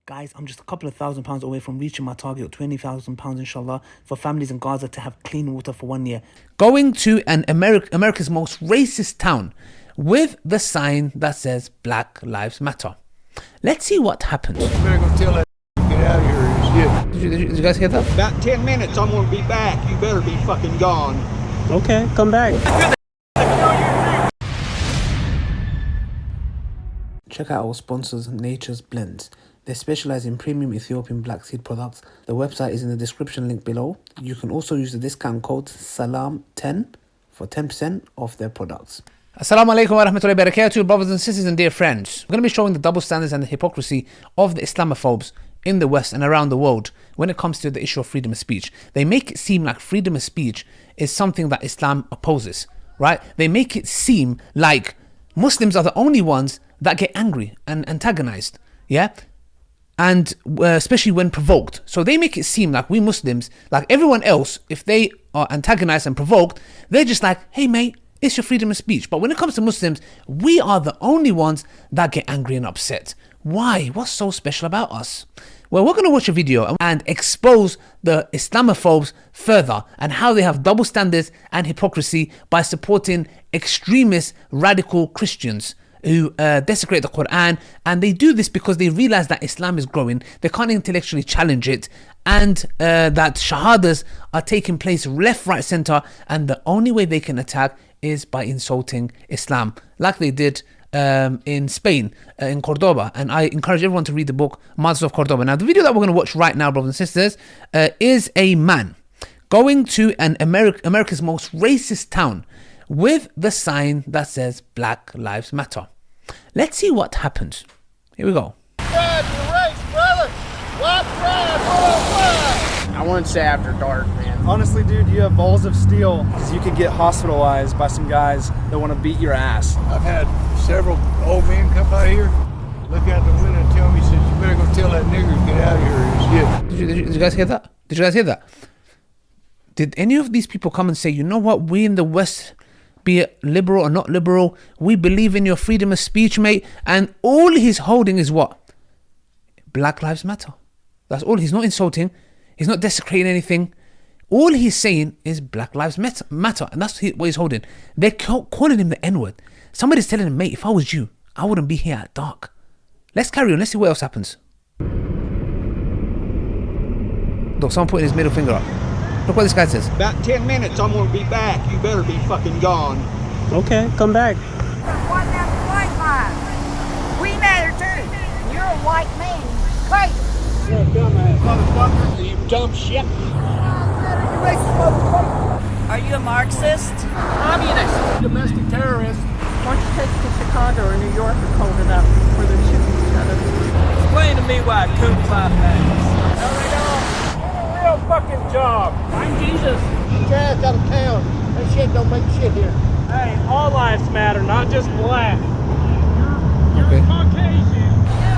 Guys, I'm just a couple of £1,000 away from reaching my target of £20,000, inshallah, for families in Gaza to have clean water for 1 year. Going to America's most racist town with the sign that says Black Lives Matter. Let's see what happens. You better go tell that get out of here and shit. Did you guys hear that? About 10 minutes, I'm gonna be back. You better be fucking gone. Okay, come back. Check out our sponsors, Nature's Blends. They specialize in premium Ethiopian black seed products. The website is in the description link below. You can also use the discount code SALAM10 for 10% off their products. Assalamu alaikum wa rahmatullahi wa barakatuh, brothers and sisters and dear friends. I'm going to be showing the double standards and the hypocrisy of the Islamophobes in the West and around the world when it comes to the issue of freedom of speech. They make it seem like freedom of speech is something that Islam opposes, right? They make it seem like Muslims are the only ones that get angry and antagonized, yeah? And especially when provoked. So they make it seem like we Muslims, like everyone else, if they are antagonized and provoked, they're just like, hey mate, it's your freedom of speech. But when it comes to Muslims, we are the only ones that get angry and upset. Why? What's so special about us? Well, we're going to watch a video and expose the Islamophobes further and how they have double standards and hypocrisy by supporting extremist radical Christians who desecrate the Quran, and they do this because they realize that Islam is growing, they can't intellectually challenge it, and that shahadas are taking place left, right, center, and the only way they can attack is by insulting Islam, like they did in Spain, in Cordoba. And I encourage everyone to read the book Mothers of Cordoba. Now the video that we're going to watch right now, brothers and sisters, is a man going to America's most racist town with the sign that says Black Lives Matter. Let's see what happens. Here we go. I wouldn't say after dark, man. Honestly, dude, you have balls of steel because you could get hospitalized by some guys that want to beat your ass. I've had several old men come out here, look out the window and tell me, says, you better go tell that nigger to get out of here and shit. Did you guys hear that? Did you guys hear that? Did any of these people come and say, you know what, we in the West, be it liberal or not liberal, we believe in your freedom of speech, mate, and all he's holding is what? Black Lives Matter. That's all. He's not insulting, he's not desecrating anything. All he's saying is Black Lives Matter, and that's what he's holding. They're calling him the N-word. Somebody's telling him, mate, if I was you, I wouldn't be here at dark. Let's carry on, let's see what else happens. Look, someone putting his middle finger up. Look what this guy says. About 10 minutes, I'm gonna be back. You better be fucking gone. Okay, come back. One of them white lies. We matter too. You're a white man. Crazy. You're a dumbass motherfucker. You dumb shit. Are you a Marxist? Communist. Domestic terrorist. Why don't you take it to Chicago or New York and hold it up where they're shooting each other? Explain to me why Coop fly bags. Hurry up. Real fucking job. I'm Jesus. Get your ass out of town. That shit don't make shit here. Hey, all lives matter, not just black. Okay. Caucasian.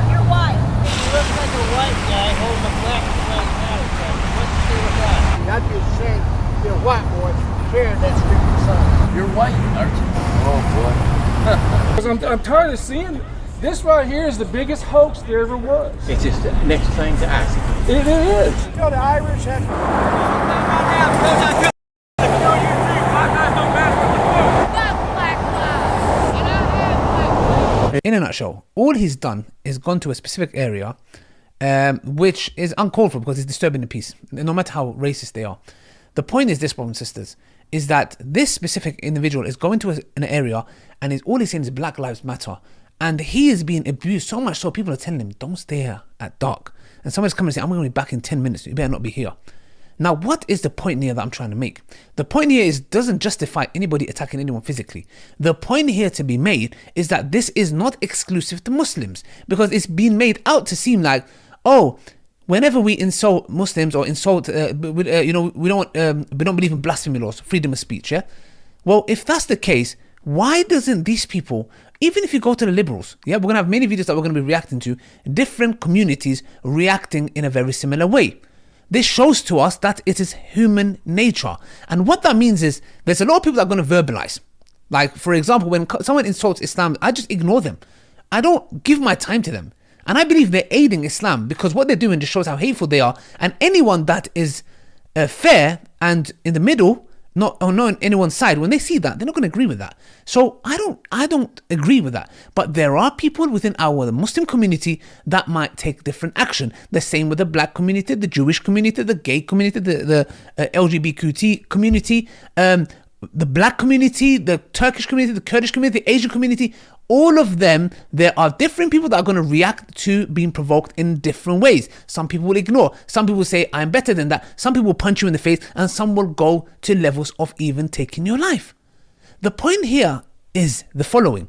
You're white. You look like a white guy holding a black lives matter sign. What's the deal with that? I'd be ashamed to be a white boy carrying that stupid sign. You're white, aren't you? Oh, boy. I'm tired of seeing this right here is the biggest hoax there ever was. It's just the next thing to ask. It is. You know the Irish have... In a nutshell, all he's done is gone to a specific area which is uncalled for because it's disturbing the peace, no matter how racist they are. The point is this, brothers and sisters, is that this specific individual is going to an area and all he's saying is Black Lives Matter. And he is being abused so much so people are telling him, don't stay here at dark. And somebody's coming and saying, I'm going to be back in 10 minutes. You better not be here. Now, what is the point here that I'm trying to make? The point here doesn't justify anybody attacking anyone physically. The point here to be made is that this is not exclusive to Muslims, because it's being made out to seem like, oh, whenever we insult Muslims or insult, we don't believe in blasphemy laws, freedom of speech, yeah? Well, if that's the case, why doesn't these people, even if you go to the liberals, yeah, we're going to have many videos that we're going to be reacting to, different communities reacting in a very similar way. This shows to us that it is human nature. And what that means is there's a lot of people that are going to verbalize. Like, for example, when someone insults Islam, I just ignore them. I don't give my time to them. And I believe they're aiding Islam, because what they're doing just shows how hateful they are. And anyone that is fair and in the middle, not on anyone's side, when they see that, they're not going to agree with that. So I don't agree with that. But there are people within the Muslim community that might take different action. The same with the black community, the Jewish community, the gay community, the LGBTQ community, the black community, the Turkish community, the Kurdish community, the Asian community. All of them, there are different people that are going to react to being provoked in different ways. Some people will ignore. Some people will say, I'm better than that. Some people will punch you in the face, and some will go to levels of even taking your life. The point here is the following,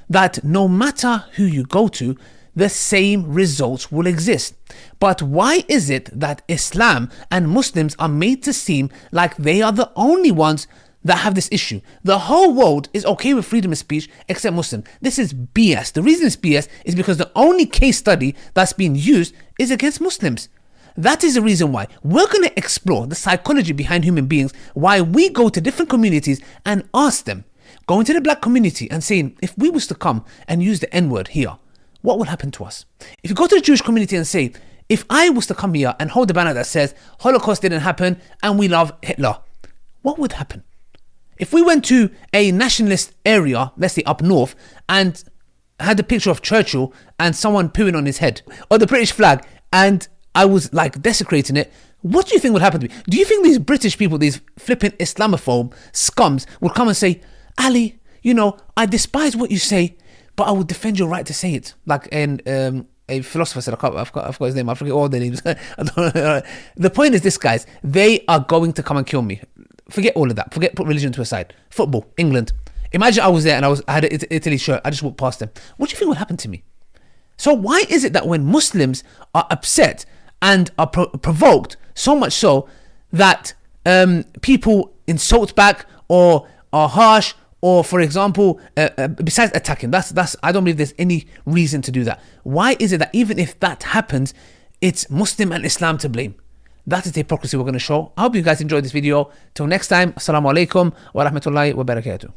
that no matter who you go to, the same results will exist. But why is it that Islam and Muslims are made to seem like they are the only ones that have this issue? The whole world is okay with freedom of speech except Muslims. This is BS. The reason it's BS is because the only case study that's being used is against Muslims. That is the reason why we're going to explore the psychology behind human beings, why we go to different communities and ask them, going to the black community and saying, if we was to come and use the N-word here, what would happen to us? If you go to the Jewish community and say, if I was to come here and hold a banner that says Holocaust didn't happen and we love Hitler, what would happen? If we went to a nationalist area, let's say up north, and had a picture of Churchill and someone pooing on his head, or the British flag, and I was like desecrating it, what do you think would happen to me? Do you think these British people, these flipping Islamophobe scums, would come and say, Ali, you know, I despise what you say, but I will defend your right to say it? Like a philosopher said, I forgot his name, I forget all their names. The point is this, guys, they are going to come and kill me. Forget all of that. Put religion to a side. Football, England. Imagine I was there and I had an Italy shirt. I just walked past them. What do you think would happen to me? So why is it that when Muslims are upset and are provoked, so much so that people insult back or are harsh, or for example, besides attacking, that's I don't believe there's any reason to do that. Why is it that even if that happens, it's Muslim and Islam to blame? That is the hypocrisy we're going to show. I hope you guys enjoyed this video. Till next time, assalamu alaikum wa rahmatullahi wa barakatuh.